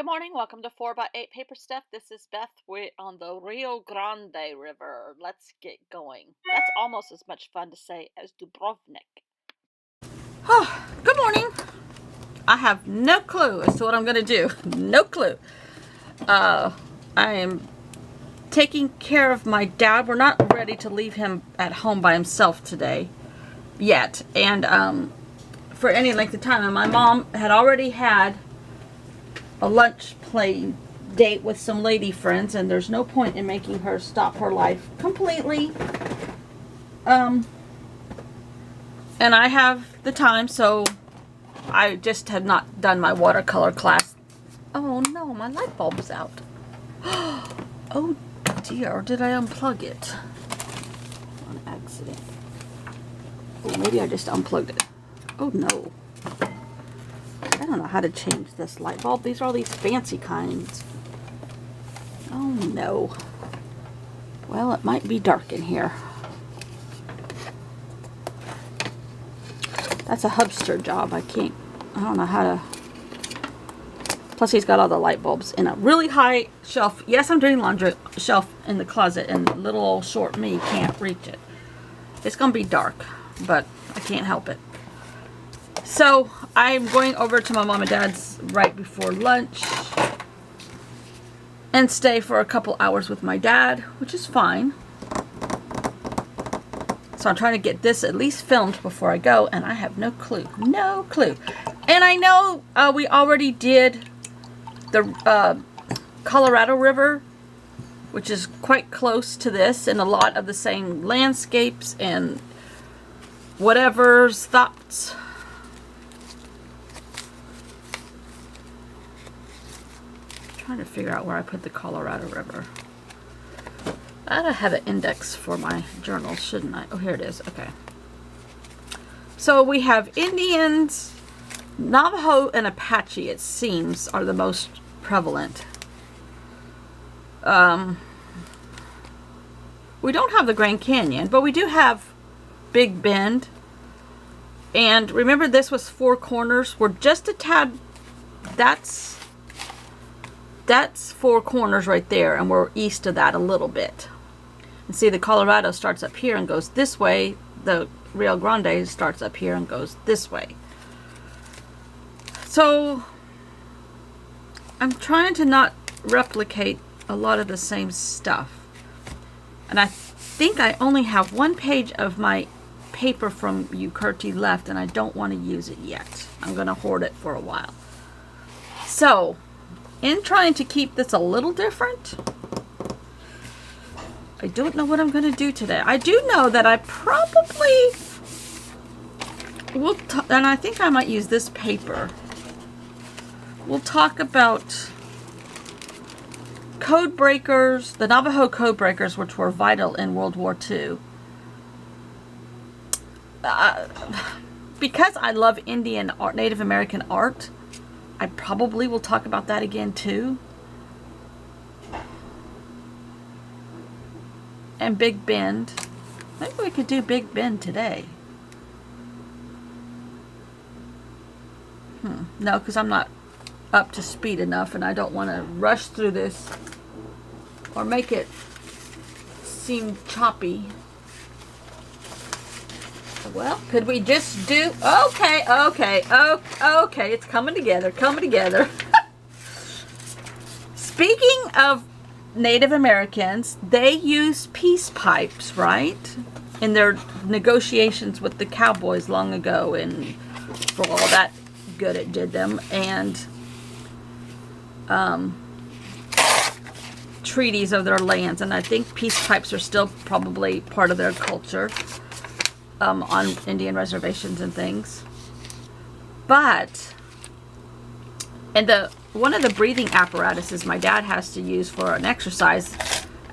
Good morning. Welcome to 4 by 8 Paper Stuff. This is Beth. We're on the Rio Grande River. Let's get going. That's almost as much fun to say as Dubrovnik. Oh, good morning. I have no clue as to what I'm going to do. No clue. I am taking care of my dad. We're not ready to leave him at home by himself today yet. And for any length of time. And my mom had already had a lunch play date with some lady friends. And there's no point in making her stop her life completely. And I have the time, so I just had not done my watercolor class. Oh no, my light bulb's out. Oh dear, did I unplug it? On accident. Oh, maybe I just unplugged it. Oh no. I don't know how to change this light bulb. These are all these fancy kinds. Oh no. Well, it might be dark in here. That's a hubster job. I don't know how to. Plus he's got all the light bulbs in a really high shelf. Yes, I'm doing laundry shelf in the closet, and little old short me can't reach it. It's gonna be dark, but I can't help it. So I'm going over to my mom and dad's right before lunch and stay for a couple hours with my dad, which is fine. So I'm trying to get this at least filmed before I go, and I have no clue. No clue. And I know we already did the Colorado River, which is quite close to this, and a lot of the same landscapes and whatever's thoughts. I'm trying to figure out where I put the Colorado River. I ought to have an index for my journal, shouldn't I? Oh, here it is. Okay. So we have Indians, Navajo, and Apache, it seems, are the most prevalent. We don't have the Grand Canyon, but we do have Big Bend. And remember, this was Four Corners. We're just a tad. That's Four Corners right there, and we're east of that a little bit. And see, the Colorado starts up here and goes this way. The Rio Grande starts up here and goes this way. So I'm trying to not replicate a lot of the same stuff. And I think I only have one page of my paper from Ukerti left, and I don't want to use it yet. I'm going to hoard it for a while. So, in trying to keep this a little different, I don't know what I'm going to do today. I do know that I probably will, and I think I might use this paper. We'll talk about code breakers, the Navajo code breakers, which were vital in World War II. Because I love Indian art, Native American art, I probably will talk about that again too. And Big Bend. Maybe we could do Big Bend today. No, because I'm not up to speed enough, and I don't want to rush through this or make it seem choppy. Well, could we just do... Okay, it's coming together. Speaking of Native Americans, they use peace pipes, right? In their negotiations with the cowboys long ago, and for all that good it did them, and treaties of their lands. And I think peace pipes are still probably part of their culture on Indian reservations and things. But, and one of the breathing apparatuses my dad has to use for an exercise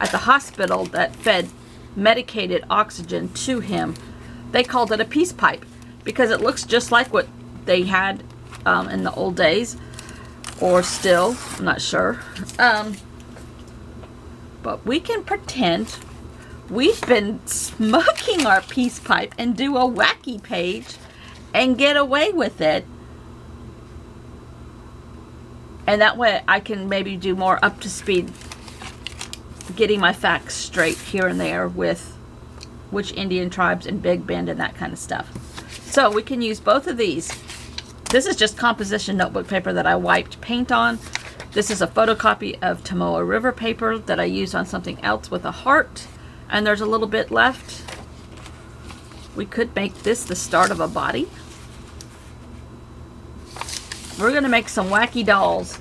at the hospital that fed medicated oxygen to him, they called it a peace pipe because it looks just like what they had in the old days, or still, I'm not sure. But we can pretend we've been smoking our peace pipe and do a wacky page and get away with it And that way I can maybe do more up to speed, getting my facts straight here and there with which Indian tribes and Big Bend and that kind of stuff. So we can use both of these. This is just composition notebook paper that I wiped paint on. This is a photocopy of Tomoa River paper that I used on something else with a heart. And there's a little bit left. We could make this the start of a body. We're going to make some wacky dolls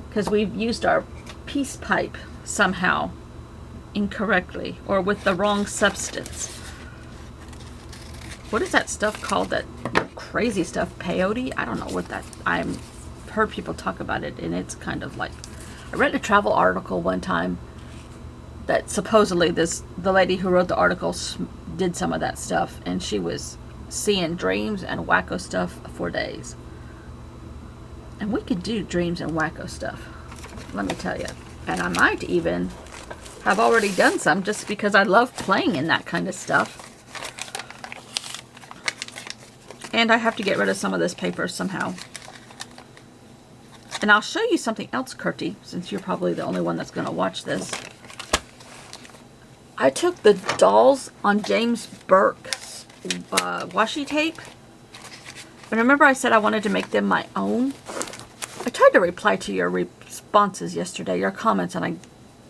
because we've used our peace pipe somehow incorrectly or with the wrong substance. What is that stuff called? That crazy stuff, peyote? I don't know what that. I've heard people talk about it, and it's kind of like, I read a travel article one time that supposedly the lady who wrote the article did some of that stuff, and she was seeing dreams and wacko stuff for days. And we could do dreams and wacko stuff, let me tell you. And I might even have already done some just because I love playing in that kind of stuff. And I have to get rid of some of this paper somehow. And I'll show you something else, Kurtie, since you're probably the only one that's going to watch this. I took the dolls on James Burke's washi tape. And remember I said I wanted to make them my own? I tried to reply to your responses yesterday, your comments, and I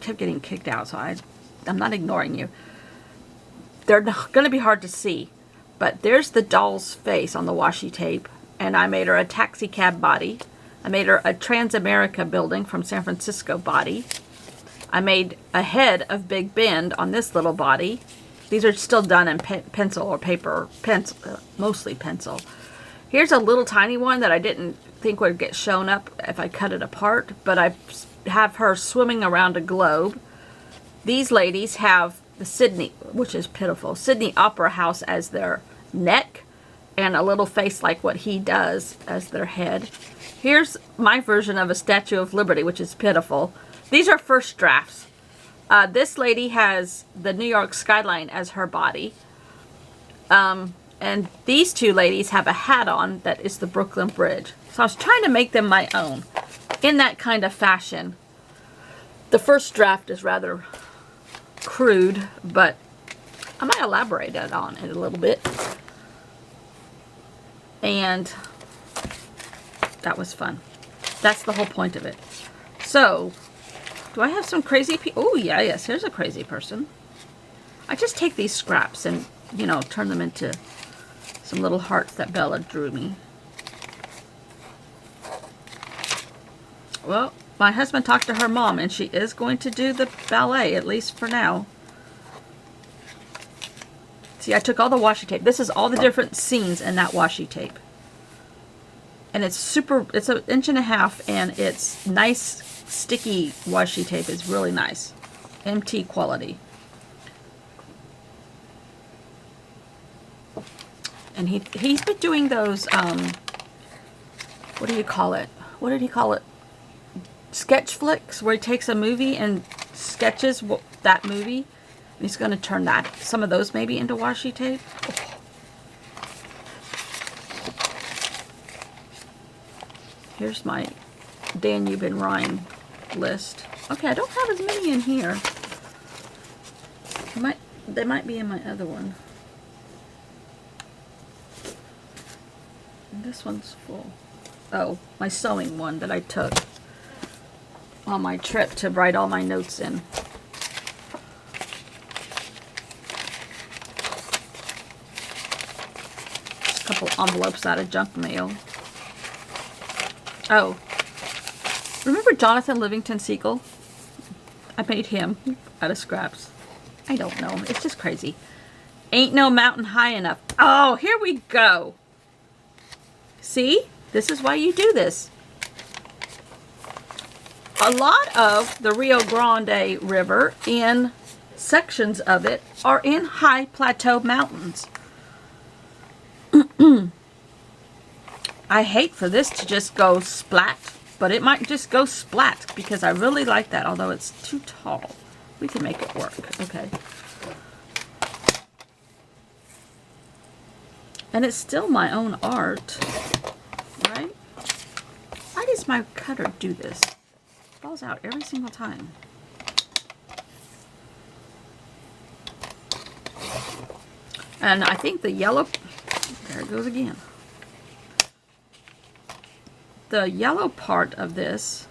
kept getting kicked out, so I'm not ignoring you. They're going to be hard to see, but there's the doll's face on the washi tape, and I made her a taxi cab body. I made her a Transamerica building from San Francisco body. I made a head of Big Bend on this little body. These are still done in pencil or paper, mostly pencil. Here's a little tiny one that I didn't think would get shown up if I cut it apart, but I have her swimming around a globe. These ladies have the Sydney, which is pitiful, Sydney Opera House as their neck, and a little face like what he does as their head. Here's my version of a Statue of Liberty, which is pitiful. These are first drafts. This lady has the New York skyline as her body. And these two ladies have a hat on that is the Brooklyn Bridge. So I was trying to make them my own in that kind of fashion. The first draft is rather crude, but I might elaborate on it a little bit. And that was fun. That's the whole point of it. So, do I have some crazy people? Oh, yeah, yes, here's a crazy person. I just take these scraps and, you know, turn them into some little hearts that Bella drew me. Well, my husband talked to her mom, and she is going to do the ballet, at least for now. See, I took all the washi tape. This is all the different scenes in that washi tape. And it's super, it's 1.5 inches, and it's nice, sticky washi tape. It's really nice. MT quality. And he's been doing those, what do you call it? What did he call it? Sketch flicks, where he takes a movie and sketches that movie. And he's going to turn some of those maybe into washi tape. Oh. Here's my Danube and Rhine list. Okay, I don't have as many in here. They might be in my other one. This one's full. Oh, my sewing one that I took on my trip to write all my notes in. A couple envelopes out of junk mail. Oh, remember Jonathan Livingston Seagull? I made him out of scraps. I don't know. It's just crazy. Ain't no mountain high enough. Oh, here we go. See? This is why you do this. A lot of the Rio Grande River, in sections of it, are in high plateau mountains. I hate for this to just go splat, but it might just go splat because I really like that, although it's too tall. We can make it work. Okay. And it's still my own art, right? I does my cutter do this? It falls out every single time. And I think the yellow, there it goes again. The yellow part of this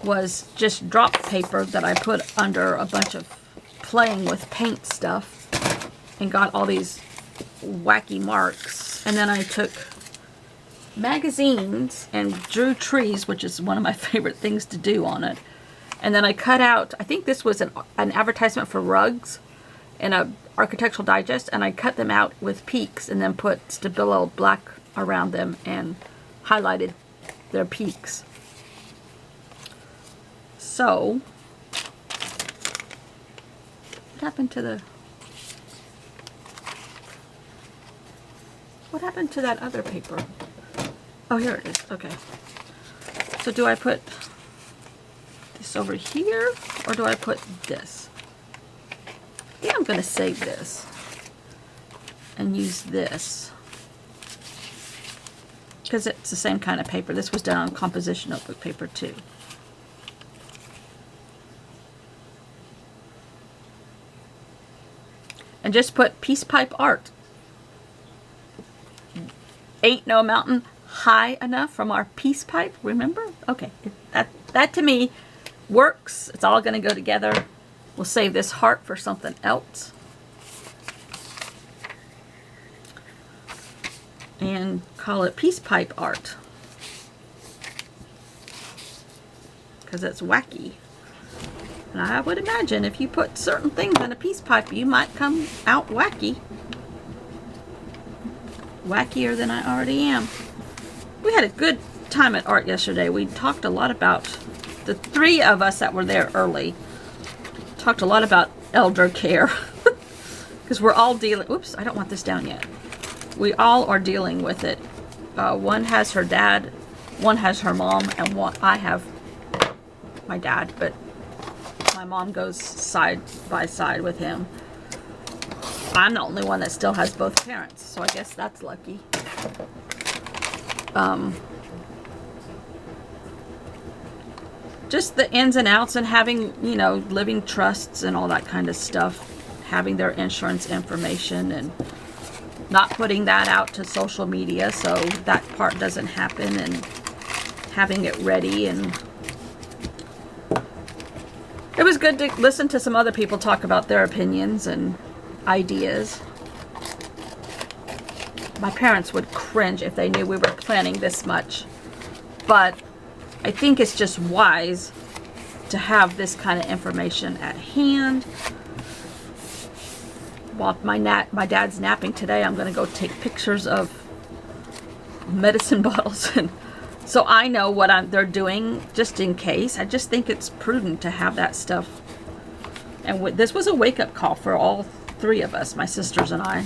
was just drop paper that I put under a bunch of playing with paint stuff and got all these wacky marks. And then I took magazines and drew trees, which is one of my favorite things to do on it. And then I cut out, I think this was an advertisement for rugs in a Architectural Digest, and I cut them out with peaks and then put Stabilo black around them and highlighted their peaks. So, what happened to that other paper? Oh, here it is. Okay. So do I put this over here, or do I put this? I think I'm going to save this and use this because it's the same kind of paper. This was done on composition notebook paper too. And just put Peace Pipe Art. Ain't no mountain high enough from our peace pipe, remember? Okay, that to me works. It's all going to go together. We'll save this heart for something else. And call it Peace Pipe Art. Because it's wacky. And I would imagine if you put certain things in a peace pipe, you might come out wacky. Wackier than I already am. We had a good time at art yesterday. We talked a lot about, the three of us that were there early, talked a lot about elder care. Because we're all dealing, oops, I don't want this down yet. We all are dealing with it. One has her dad, one has her mom, and I have my dad, but my mom goes side by side with him. I'm the only one that still has both parents, so I guess that's lucky. Just the ins and outs and having, you know, living trusts and all that kind of stuff. Having their insurance information and not putting that out to social media so that part doesn't happen, and having it ready. And it was good to listen to some other people talk about their opinions and ideas. My parents would cringe if they knew we were planning this much, but I think it's just wise to have this kind of information at hand. While my dad's napping today, I'm going to go take pictures of medicine bottles, and so I know what they're doing just in case. I just think it's prudent to have that stuff. And this was a wake-up call for all three of us, my sisters and I.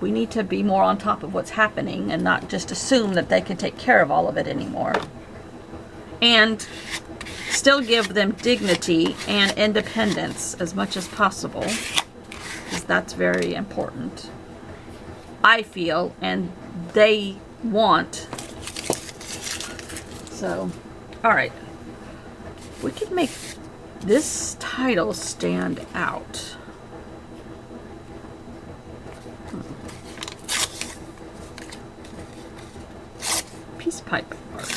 We need to be more on top of what's happening and not just assume that they can take care of all of it anymore. And still give them dignity and independence as much as possible, because that's very important, I feel, and they want. So, alright. We could make this title stand out. Peace Pipe Art.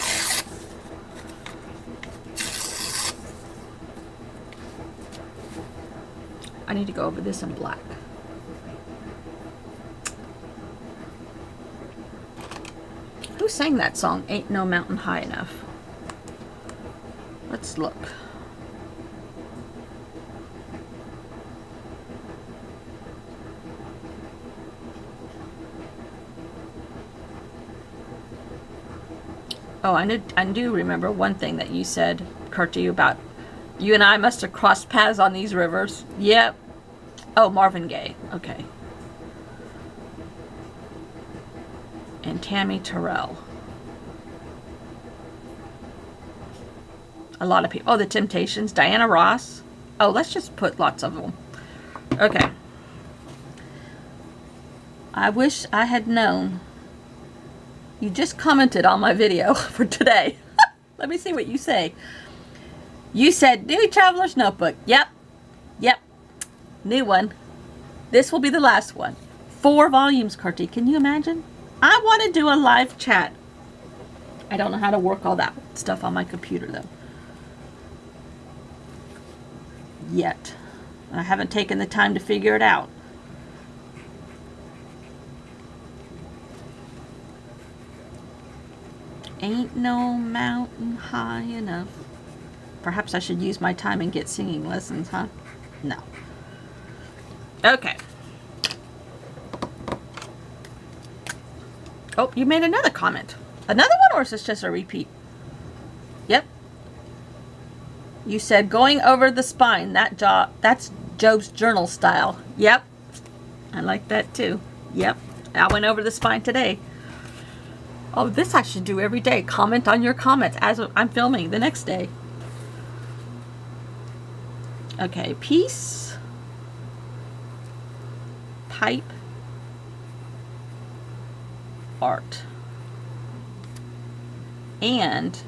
I need to go over this in black. Who sang that song, Ain't No Mountain High Enough? Let's look. Oh, I do remember one thing that you said, occurred to you about, you and I must have crossed paths on these rivers. Yep. Oh, Marvin Gaye. Okay. And Tammy Terrell. A lot of people. Oh, The Temptations. Diana Ross. Oh, let's just put lots of them. Okay. I wish I had known You just commented on my video for today. Let me see what you say. You said, new Traveler's Notebook. Yep. Yep. New one. This will be the last one. 4 volumes, Carty. Can you imagine? I want to do a live chat. I don't know how to work all that stuff on my computer, though. Yet. I haven't taken the time to figure it out. Ain't no mountain high enough. Perhaps I should use my time and get singing lessons, huh? No. Okay. Oh, you made another comment. Another one, or is this just a repeat? Yep. You said going over the spine. That's Job's journal style. Yep. I like that too. Yep. I went over the spine today. Oh, this I should do every day. Comment on your comments as I'm filming the next day. Okay, piece, pipe, art. And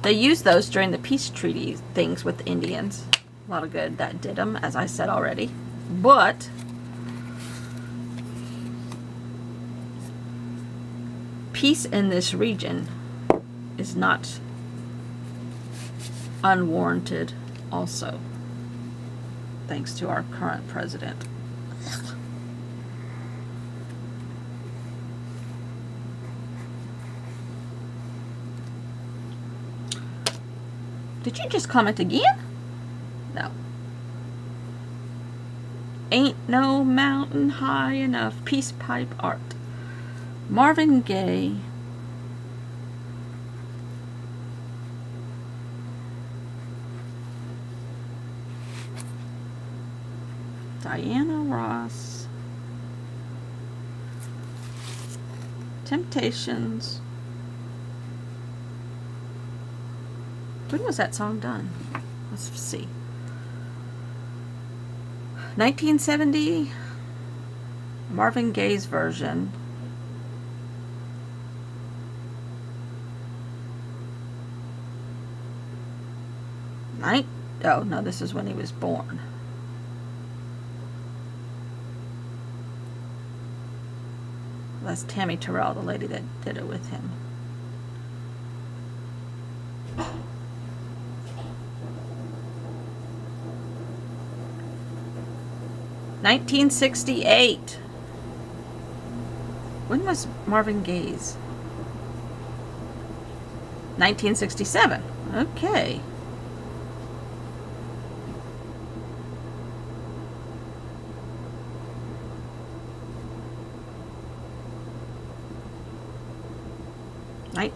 they used those during the peace treaty things with the Indians. A lot of good that did them, as I said already. But peace in this region is not unwarranted also, thanks to our current president. Did you just comment again? No. Ain't no mountain high enough. Peace pipe art. Marvin Gaye. Diana Ross. Temptations. When was that song done? Let's see. 1970. Marvin Gaye's version. Oh, no, this is when he was born. That's Tammy Terrell, the lady that did it with him. $1968. When was Marvin Gaye's? 1967. Okay.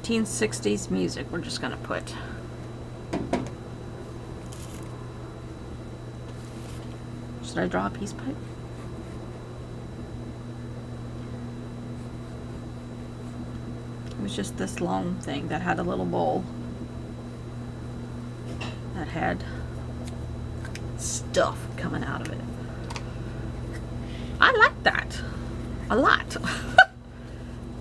'60s music, we're just gonna put. Should I draw a peace pipe? It was just this long thing that had a little bowl that had stuff coming out of it. I like that a lot.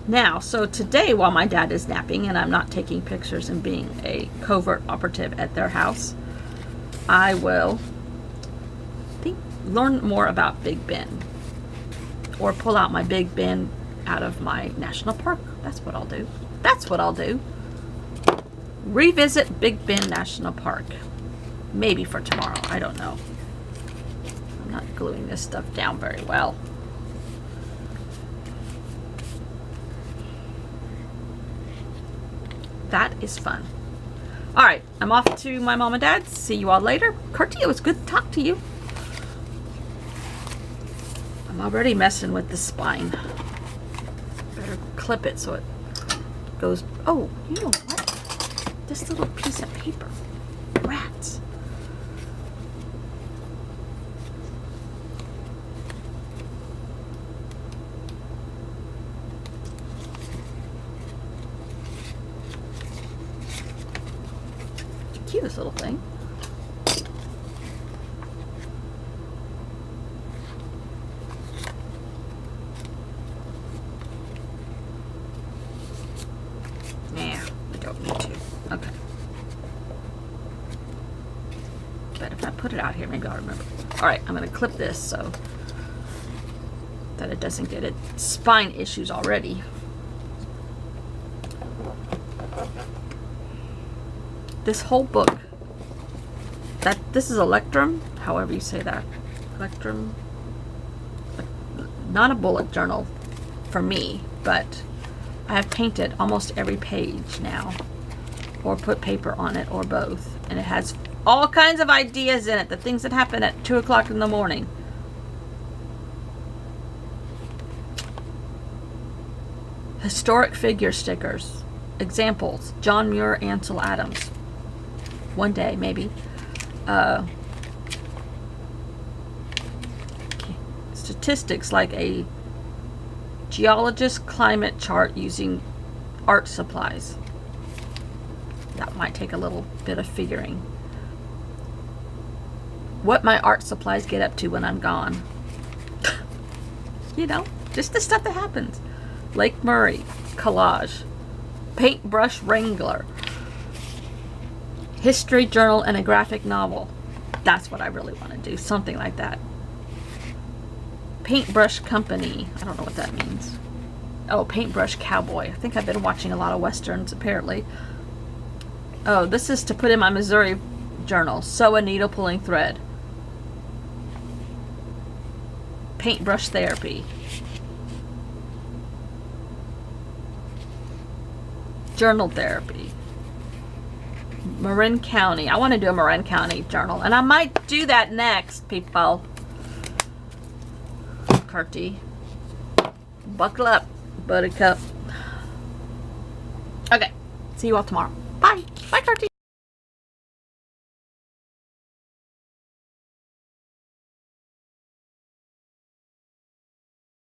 Now, so today, while my dad is napping and I'm not taking pictures and being a covert operative at their house, I will learn more about Big Bend, or pull out my Big Bend out of my national park. That's what I'll do. That's what I'll do. Revisit Big Bend National Park. Maybe for tomorrow. I don't know. I'm not gluing this stuff down very well. That is fun. All right, I'm off to my mom and dad. See you all later. Carty, it was good to talk to you. I'm already messing with the spine. Better clip it so it goes. Oh, you know what? This little piece of paper. Rats. Cutest little thing. put it out here. Maybe I'll remember. All right, I'm going to clip this so that it doesn't get its spine issues already. This whole book, this is Electrum, however you say that. Electrum. Not a bullet journal for me, but I have painted almost every page now, or put paper on it, or both. And it has all kinds of ideas in it, the things that happen at 2 o'clock in the morning. Historic figure stickers. Examples: John Muir, Ansel Adams. One day, maybe. Statistics like a geologist climate chart using art supplies. That might take a little bit of figuring. What my art supplies get up to when I'm gone. You know, just the stuff that happens. Lake Murray, collage. Paintbrush Wrangler. History journal and a graphic novel. That's what I really want to do. Something like that. Paintbrush company. I don't know what that means. Oh, paintbrush cowboy. I think I've been watching a lot of westerns, apparently. Oh, this is to put in my Missouri journal. Sew a needle pulling thread. Paintbrush therapy. Journal therapy. Marin County. I want to do a Marin County journal, and I might do that next, people. Carty. Buckle up, buttercup. Okay. See you all tomorrow.